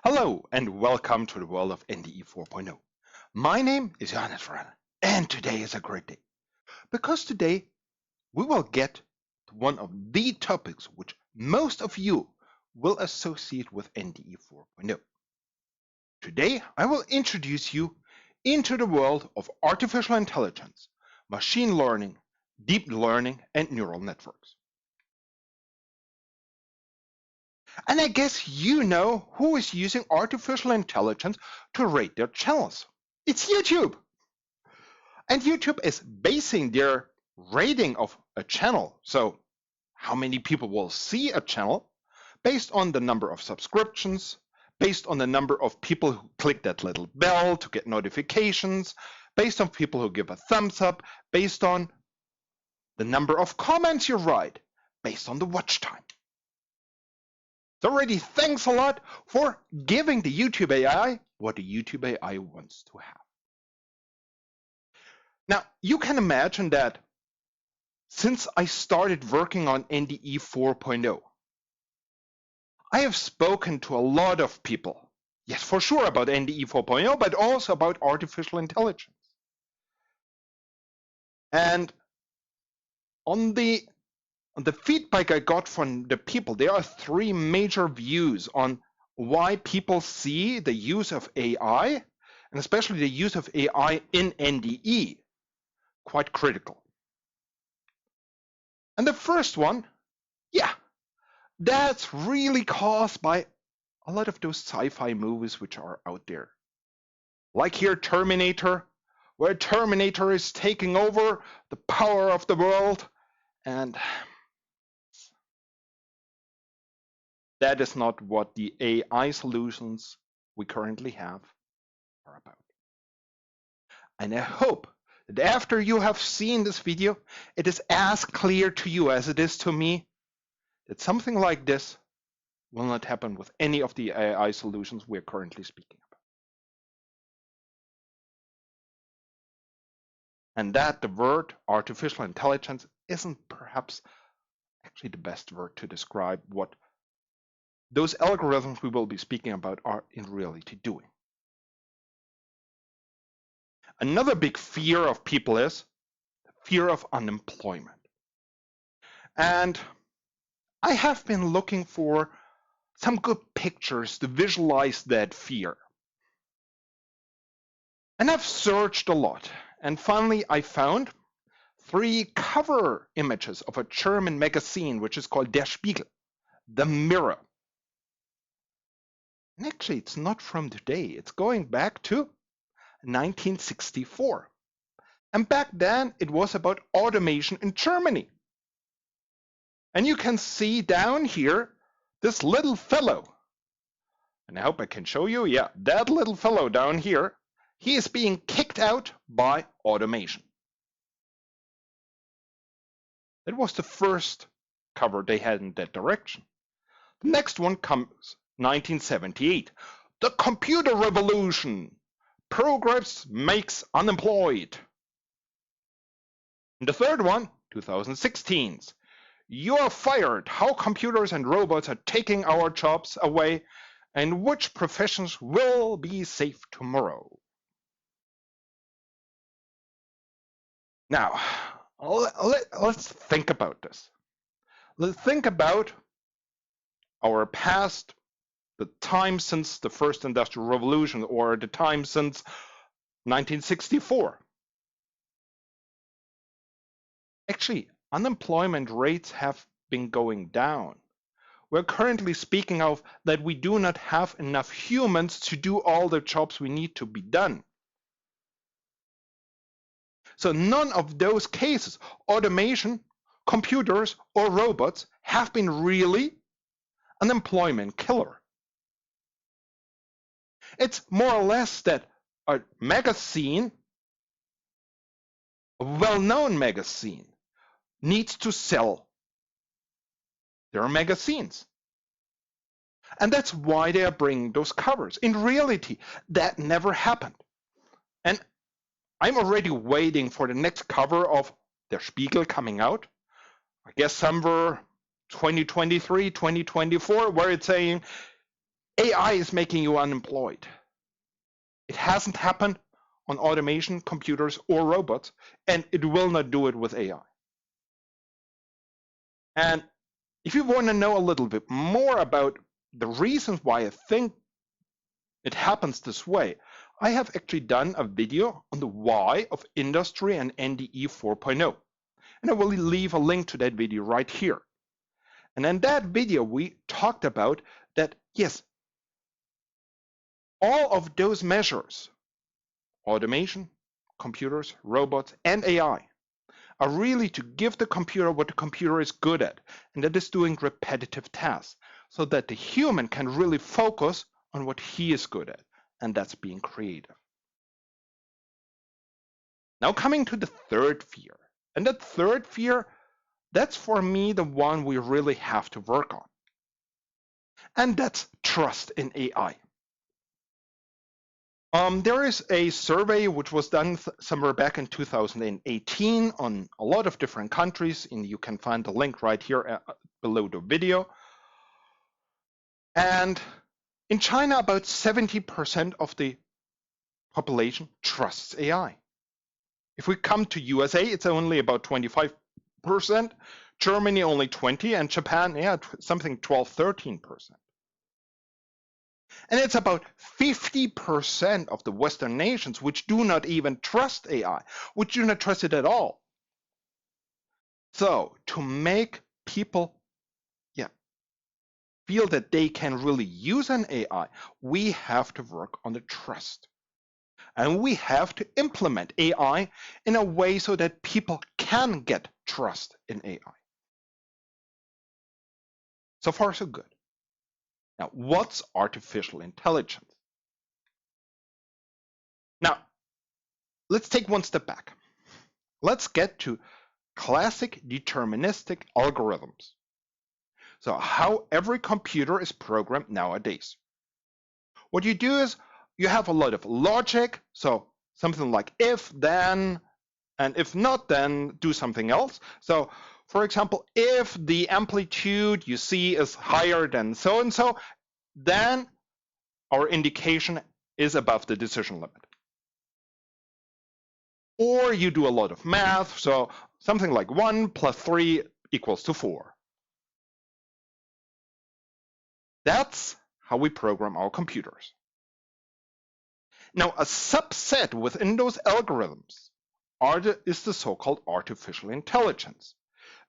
Hello and welcome to the world of NDE 4.0. My name is Johannes Verana, and today is a great day because today we will get to one of the topics which most of you will associate with NDE 4.0. Today I will introduce you into the world of artificial intelligence, machine learning, deep learning, and neural networks. And I guess you know who is using artificial intelligence to rate their channels. It's YouTube. And YouTube is basing their rating of a channel, so how many people will see a channel, based on the number of subscriptions, based on the number of people who click that little bell to get notifications, based on people who give a thumbs up, based on the number of comments you write, based on the watch time. So already thanks a lot for giving the YouTube AI what the YouTube AI wants to have. Now, you can imagine that since I started working on NDE 4.0, I have spoken to a lot of people. Yes, for sure about NDE 4.0, but also about artificial intelligence. And on the feedback I got from the people, there are three major views on why people see the use of AI, and especially the use of AI in NDE, quite critical. And the first one, that's really caused by a lot of those sci-fi movies which are out there. Like here, Terminator, where Terminator is taking over the power of the world, and that is not what the AI solutions we currently have are about. And I hope that after you have seen this video, it is as clear to you as it is to me that something like this will not happen with any of the AI solutions we're currently speaking about. And that the word artificial intelligence isn't perhaps actually the best word to describe what those algorithms we will be speaking about are in reality doing. Another big fear of people is the fear of unemployment. And I have been looking for some good pictures to visualize that fear. And I've searched a lot, and finally I found three cover images of a German magazine which is called Der Spiegel, the Mirror. And actually it's not from today, it's going back to 1964. And back then it was about automation in Germany. And you can see down here this little fellow. And I hope I can show you, that little fellow down here, he is being kicked out by automation. That was the first cover they had in that direction. The next one comes 1978. The computer revolution. Progress makes unemployed. And the third one, 2016. You're fired. How computers and robots are taking our jobs away, and which professions will be safe tomorrow. Now, let's think about this. Let's think about our past, the time since the first industrial revolution, or the time since 1964. Actually, unemployment rates have been going down. We're currently speaking of that we do not have enough humans to do all the jobs we need to be done. So none of those cases, automation, computers, or robots, have been really an employment killer. It's more or less that a magazine, a well-known magazine, needs to sell their magazines. And that's why they are bringing those covers. In reality, that never happened. And I'm already waiting for the next cover of Der Spiegel coming out. I guess somewhere 2023, 2024, where it's saying AI is making you unemployed. It hasn't happened on automation, computers, or robots, and it will not do it with AI. And if you want to know a little bit more about the reasons why I think it happens this way, I have actually done a video on the why of industry and NDE 4.0. And I will leave a link to that video right here. And in that video, we talked about that, yes, all of those measures, automation, computers, robots, and AI, are really to give the computer what the computer is good at, and that is doing repetitive tasks, so that the human can really focus on what he is good at, and that's being creative. Now coming to the third fear, and that third fear, that's for me the one we really have to work on, and that's trust in AI. There is a survey which was done somewhere back in 2018 on a lot of different countries, and you can find the link right here below the video. And in China, about 70% of the population trusts AI. If we come to USA, it's only about 25%, Germany only 20%, and Japan, yeah, something 12, 13%. And it's about 50% of the Western nations which do not even trust AI, which do not trust it at all. So to make people feel that they can really use an AI, we have to work on the trust. And we have to implement AI in a way so that people can get trust in AI. So far, so good. Now, what's artificial intelligence? Now, let's take one step back. Let's get to classic deterministic algorithms. So how every computer is programmed nowadays. What you do is you have a lot of logic, so something like if, then, and if not, then do something else. So for example, if the amplitude you see is higher than so-and-so, then our indication is above the decision limit. Or you do a lot of math, so something like 1 plus 3 equals to 4. That's how we program our computers. Now, a subset within those algorithms is the so-called artificial intelligence.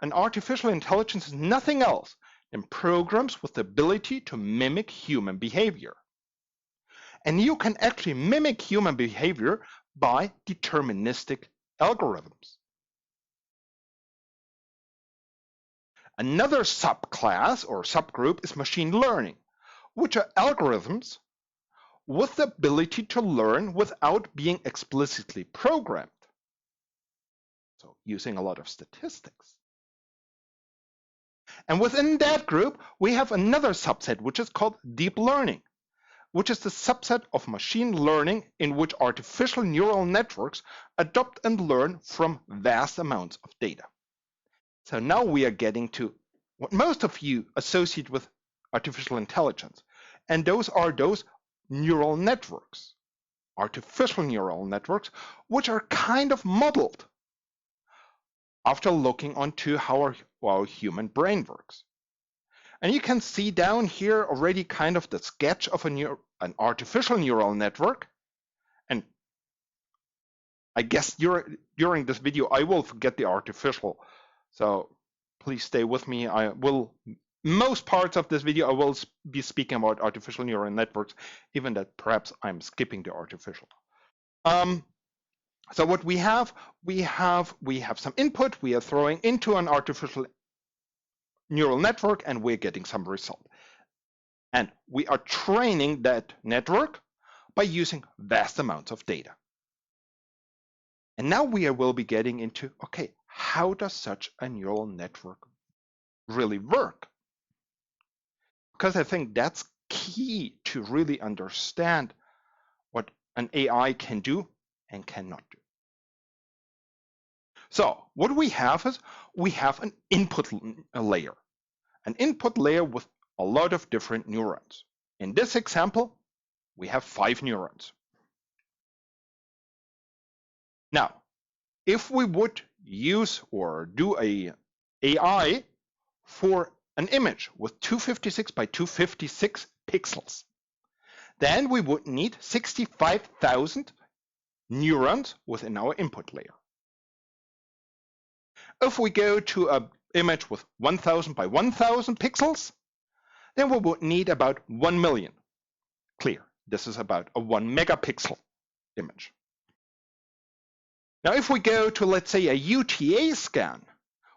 And artificial intelligence is nothing else than programs with the ability to mimic human behavior. And you can actually mimic human behavior by deterministic algorithms. Another subclass or subgroup is machine learning, which are algorithms with the ability to learn without being explicitly programmed. So using a lot of statistics. And within that group, we have another subset, which is called deep learning, which is the subset of machine learning in which artificial neural networks adopt and learn from vast amounts of data. So now we are getting to what most of you associate with artificial intelligence, and those are those neural networks, artificial neural networks, which are kind of modeled after looking onto how our human brain works. And you can see down here already kind of the sketch of an artificial neural network. And I guess during this video, I will forget the artificial. So please stay with me. Most parts of this video, I will be speaking about artificial neural networks, even that perhaps I'm skipping the artificial. So what we have some input we are throwing into an artificial neural network, and we're getting some result. And we are training that network by using vast amounts of data. And now we will be getting into, okay, how does such a neural network really work? Because I think that's key to really understand what an AI can do and cannot do. So what we have is we have an input layer with a lot of different neurons. In this example, we have 5 neurons. Now, if we would use or do a AI for an image with 256 by 256 pixels, then we would need 65,000 neurons within our input layer. If we go to an image with 1000 by 1000 pixels, then we would need about 1 million. Clear, this is about a 1 megapixel image. Now, if we go to, let's say, a UTA scan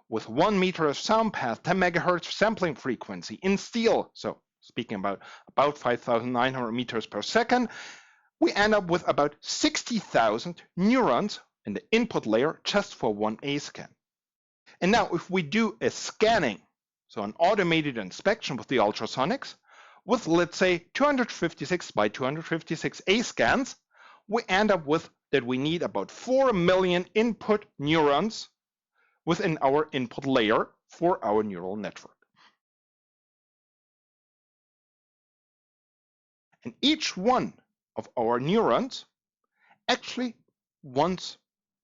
with 1 meter of sound path, 10 megahertz sampling frequency in steel, so speaking about 5,900 meters per second, we end up with about 60,000 neurons in the input layer just for 1A scan. And now, if we do a scanning, so an automated inspection with the ultrasonics, with, let's say, 256 by 256 A scans, we end up with that we need about 4 million input neurons within our input layer for our neural network. And each one of our neurons actually wants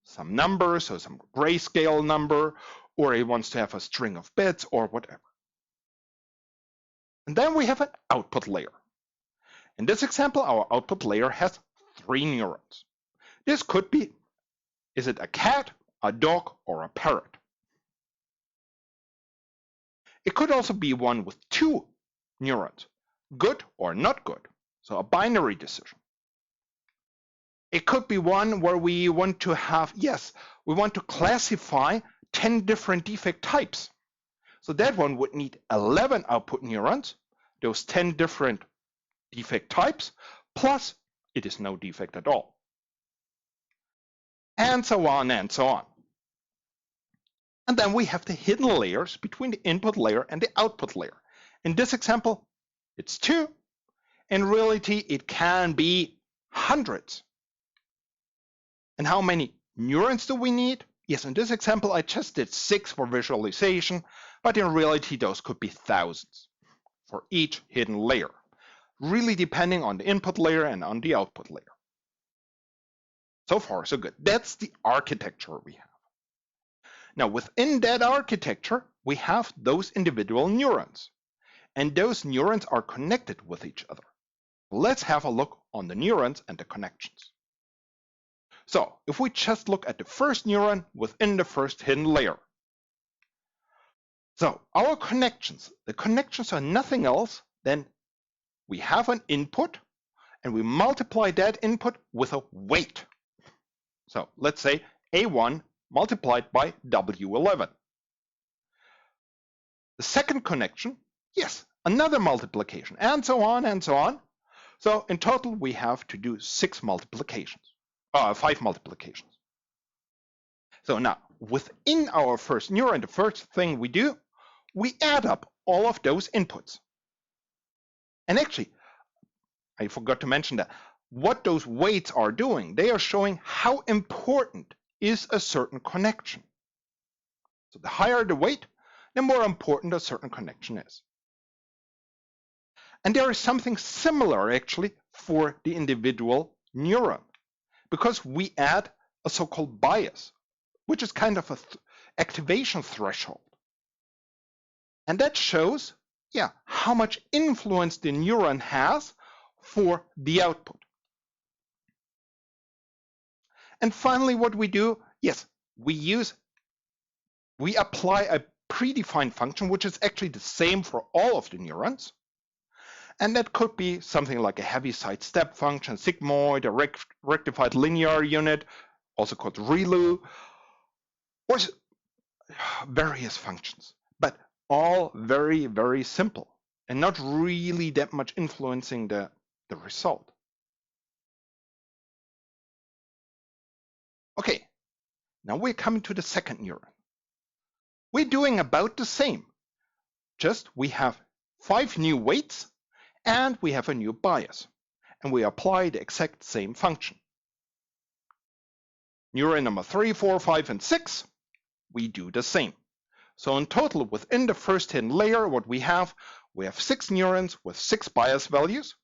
some number, so some grayscale number, or it wants to have a string of bits or whatever. And then we have an output layer. In this example, our output layer has 3 neurons. This could be, is it a cat, a dog, or a parrot? It could also be one with 2 neurons, good or not good, so a binary decision. It could be one where we want to have, yes, we want to classify 10 different defect types. So that one would need 11 output neurons, those 10 different defect types, plus it is no defect at all. And so on and so on. And then we have the hidden layers between the input layer and the output layer. In this example, it's 2. In reality, it can be hundreds. And how many neurons do we need? Yes, in this example, I just did 6 for visualization, but in reality, those could be thousands for each hidden layer, really depending on the input layer and on the output layer. So far, so good. That's the architecture we have. Now, within that architecture, we have those individual neurons, and those neurons are connected with each other. Let's have a look on the neurons and the connections. So, if we just look at the first neuron within the first hidden layer. So, our connections, the connections are nothing else than we have an input, and we multiply that input with a weight. So, let's say A1 multiplied by W11. The second connection, yes, another multiplication, and so on and so on. So in total, we have to do 5 multiplications. So now, within our first neuron, the first thing we do, we add up all of those inputs. And actually, I forgot to mention that what those weights are doing, they are showing how important is a certain connection. So the higher the weight, the more important a certain connection is. And there is something similar actually for the individual neuron, because we add a so-called bias, which is kind of an activation threshold. And that shows, how much influence the neuron has for the output. And finally, what we do, yes, we apply a predefined function, which is actually the same for all of the neurons. And that could be something like a Heaviside step function, sigmoid, a rectified linear unit, also called ReLU, or various functions, but all very, very simple and not really that much influencing the result. Okay, now we're coming to the second neuron. We're doing about the same, just we have 5 new weights and we have a new bias, and we apply the exact same function. Neuron number 3, 4, 5, and 6, we do the same. So in total, within the first hidden layer, what we have We have 6 neurons with 6 bias values.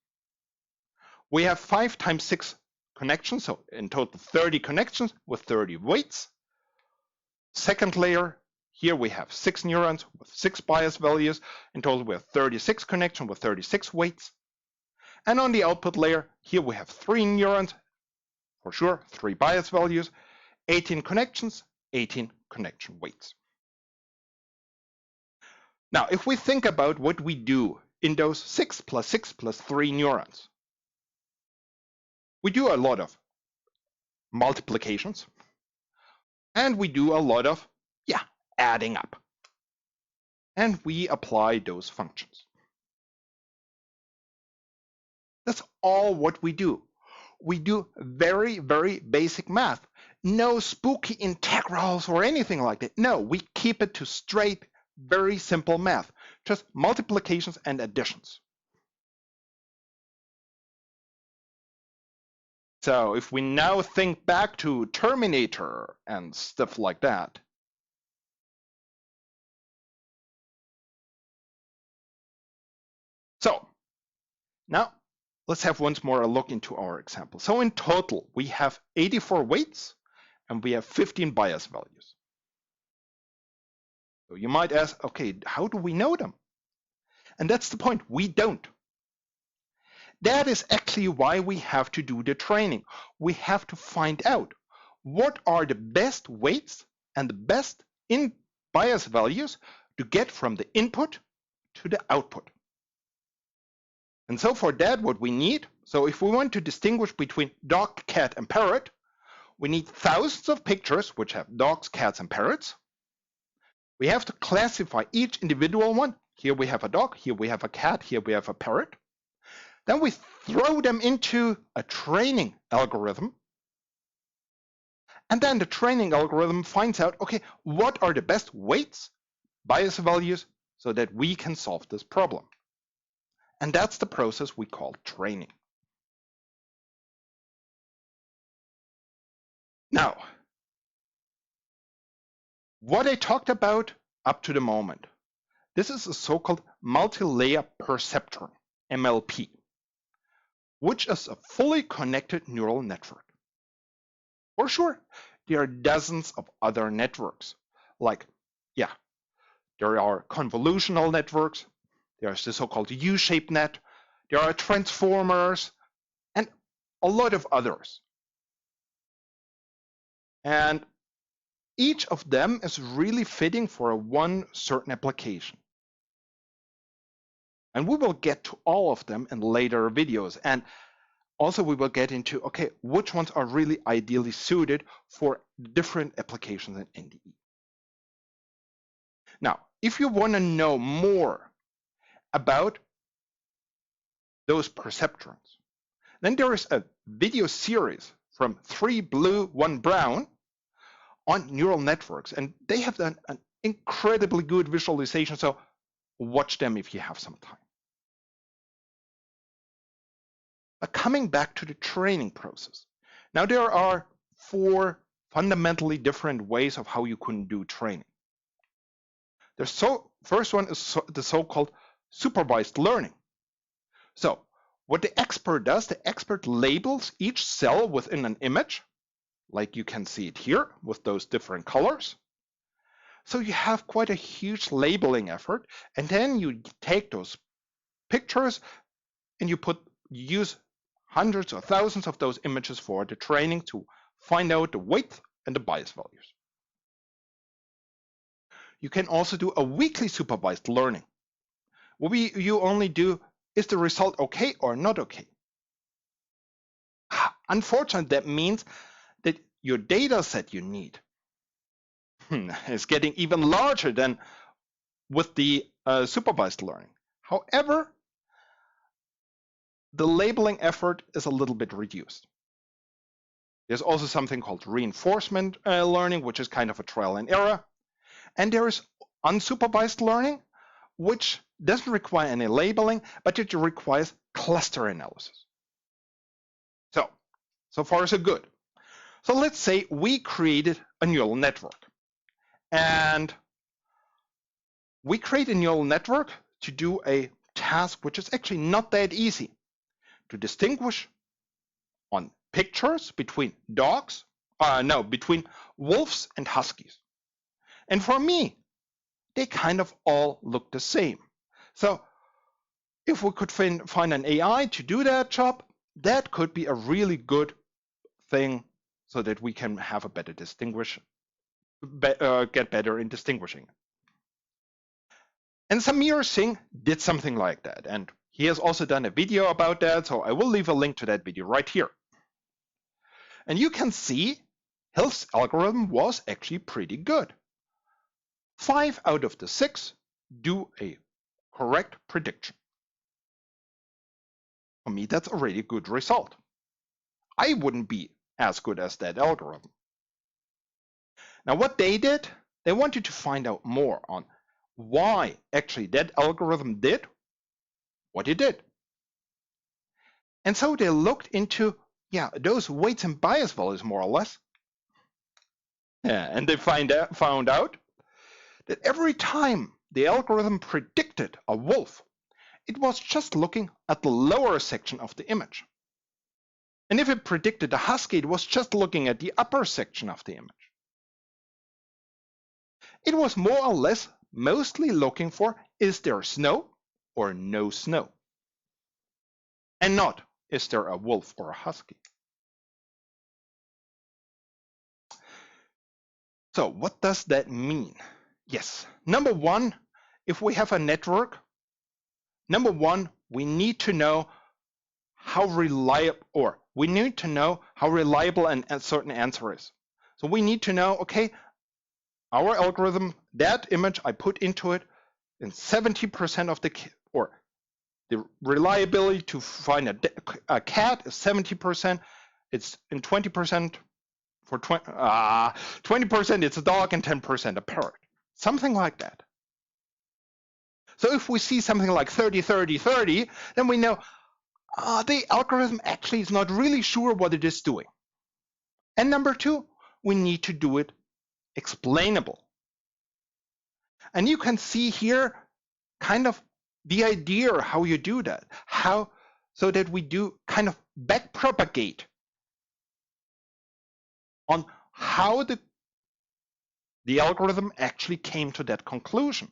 We have 5 times 6 connections, so in total 30 connections with 30 weights. Second layer, here we have 6 neurons with 6 bias values. In total, we have 36 connections with 36 weights. And on the output layer, here we have 3 neurons, for sure, 3 bias values, 18 connections, 18 connection weights. Now, if we think about what we do in those 6 plus 6 plus 3 neurons, we do a lot of multiplications, and we do a lot of, adding up. And we apply those functions. That's all what we do. We do very, very basic math. No spooky integrals or anything like that. No, we keep it to straight, very simple math. Just multiplications and additions. So if we now think back to Terminator and stuff like that, so now let's have once more a look into our example. So in total, we have 84 weights and we have 15 bias values. So you might ask, okay, how do we know them? And that's the point, we don't. That is actually why we have to do the training. We have to find out what are the best weights and the best bias values to get from the input to the output. And so for that, what we need, so if we want to distinguish between dog, cat, and parrot, we need thousands of pictures which have dogs, cats, and parrots. We have to classify each individual one. Here we have a dog, here we have a cat, here we have a parrot. Then we throw them into a training algorithm. And then the training algorithm finds out, okay, what are the best weights, bias values, so that we can solve this problem. And that's the process we call training. Now, what I talked about up to the moment, this is a so-called multi-layer perceptron, MLP, which is a fully connected neural network. For sure, there are dozens of other networks, like, there are convolutional networks, there's the so-called U-shaped net, there are transformers, and a lot of others. And each of them is really fitting for one certain application. And we will get to all of them in later videos. And also we will get into, okay, which ones are really ideally suited for different applications in NDE. Now, if you want to know more about those perceptrons, then there is a video series from 3 Blue, 1 Brown on neural networks, and they have done an incredibly good visualization, so watch them if you have some time. But coming back to the training process, now there are 4 fundamentally different ways of how you can do training. The first one is the so-called supervised learning. So what the expert does, the expert labels each cell within an image, like you can see it here with those different colors. So you have quite a huge labeling effort, and then you take those pictures and you use hundreds or thousands of those images for the training to find out the weight and the bias values. You can also do a weekly supervised learning. What you only do, is the result okay or not okay? Unfortunately, that means that your data set you need is getting even larger than with the supervised learning. However, the labeling effort is a little bit reduced. There's also something called reinforcement learning, which is kind of a trial and error. And there is unsupervised learning, which doesn't require any labeling, but it requires cluster analysis. So far so good. So let's say we created a neural network. And we create a neural network to do a task which is actually not that easy, to distinguish on pictures between between wolves and huskies. And for me, they kind of all look the same. So if we could find an AI to do that job, that could be a really good thing so that we can have a better get better in distinguishing. And Samir Singh did something like that. And he has also done a video about that. So I will leave a link to that video right here. And you can see his algorithm was actually pretty good. 5 out of the 6 do a correct prediction. For me, that's already a good result. I wouldn't be as good as that algorithm. Now, what they did, they wanted to find out more on why actually that algorithm did what it did. And so they looked into, those weights and bias values more or less. And they found out that every time the algorithm predicted a wolf, it was just looking at the lower section of the image. And if it predicted a husky, it was just looking at the upper section of the image. It was more or less mostly looking for, is there snow or no snow? And not, is there a wolf or a husky? So what does that mean? Yes, number one, if we have a network, we need to know how reliable, a certain answer is. So we need to know, okay, our algorithm, that image I put into it, in 70% of the reliability to find a cat is 70%. It's in 20% for 20% it's a dog and 10% a parrot, something like that. So if we see something like 30, 30, 30, then we know the algorithm actually is not really sure what it is doing. And number two, we need to do it explainable. And you can see here kind of the idea how you do that, so that we do kind of backpropagate on how the algorithm actually came to that conclusion.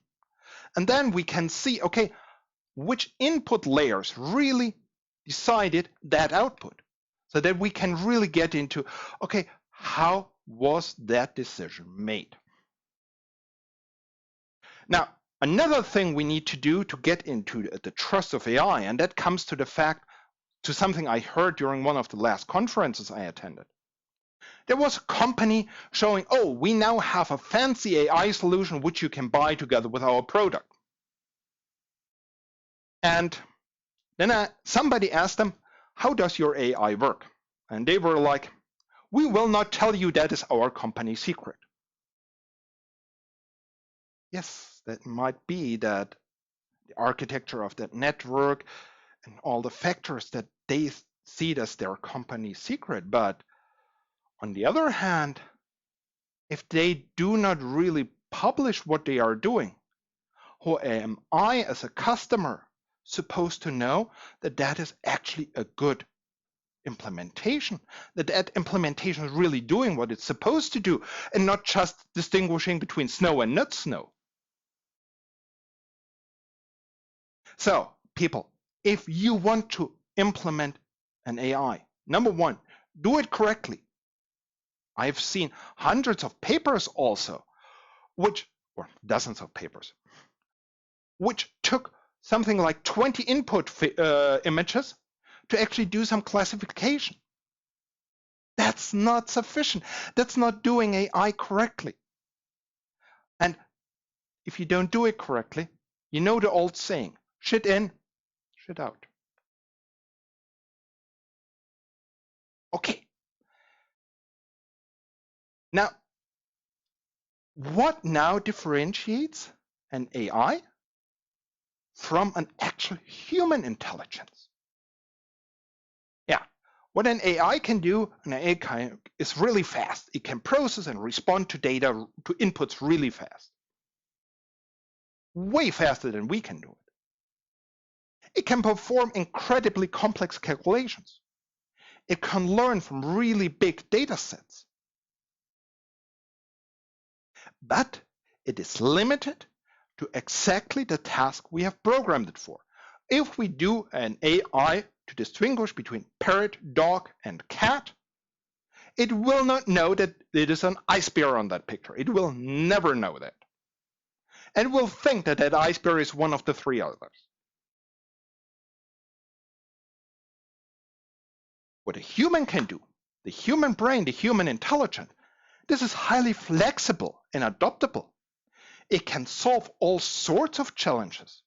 And then we can see, okay, which input layers really decided that output, so that we can really get into, okay, how was that decision made? Now, another thing we need to do to get into the trust of AI, and that comes to something I heard during one of the last conferences I attended. There was a company showing, oh, we now have a fancy AI solution which you can buy together with our product. And then somebody asked them, how does your AI work? And they were like, we will not tell you, that is our company secret. Yes, that might be that the architecture of that network and all the factors that they see it as their company secret. But on the other hand, if they do not really publish what they are doing, who am I as a customer supposed to know that that is actually a good implementation, that implementation is really doing what it's supposed to do and not just distinguishing between snow and not snow? So people, if you want to implement an AI, number one, do it correctly. I've seen hundreds of papers also, or dozens of papers, which took something like 20 input images to actually do some classification. That's not sufficient. That's not doing AI correctly. And if you don't do it correctly, you know the old saying, shit in, shit out. Okay. Now, what now differentiates an AI from an actual human intelligence? Yeah, what an AI can do, an AI is really fast. It can process and respond to data, to inputs really fast. Way faster than we can do it. It can perform incredibly complex calculations. It can learn from really big data sets. But it is limited to exactly the task we have programmed it for. If we do an AI to distinguish between parrot, dog, and cat, it will not know that it is an ice bear on that picture. It will never know that. And will think that that ice bear is one of the three others. What a human can do, the human brain, the human intelligence, this is highly flexible and adaptable. It can solve all sorts of challenges.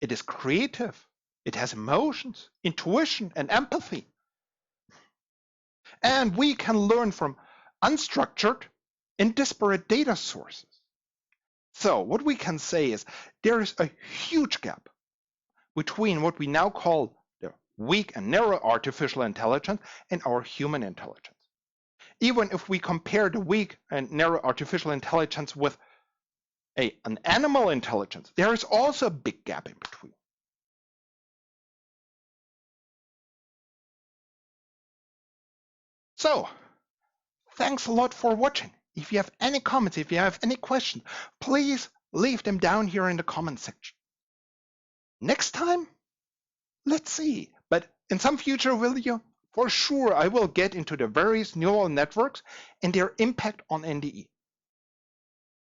It is creative. It has emotions, intuition, and empathy. And we can learn from unstructured and disparate data sources. So what we can say is there is a huge gap between what we now call the weak and narrow artificial intelligence and our human intelligence. Even if we compare the weak and narrow artificial intelligence with an animal intelligence, there is also a big gap in between. So, thanks a lot for watching. If you have any comments, if you have any questions, please leave them down here in the comment section. Next time, let's see. But in some future video, for sure, I will get into the various neural networks and their impact on NDE.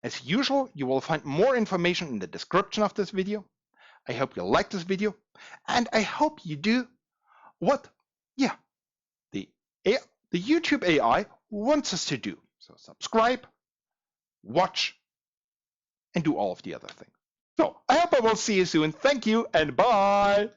As usual, you will find more information in the description of this video. I hope you like this video, and I hope you do what, the YouTube AI wants us to do. So subscribe, watch, and do all of the other things. So I hope I will see you soon. Thank you and bye.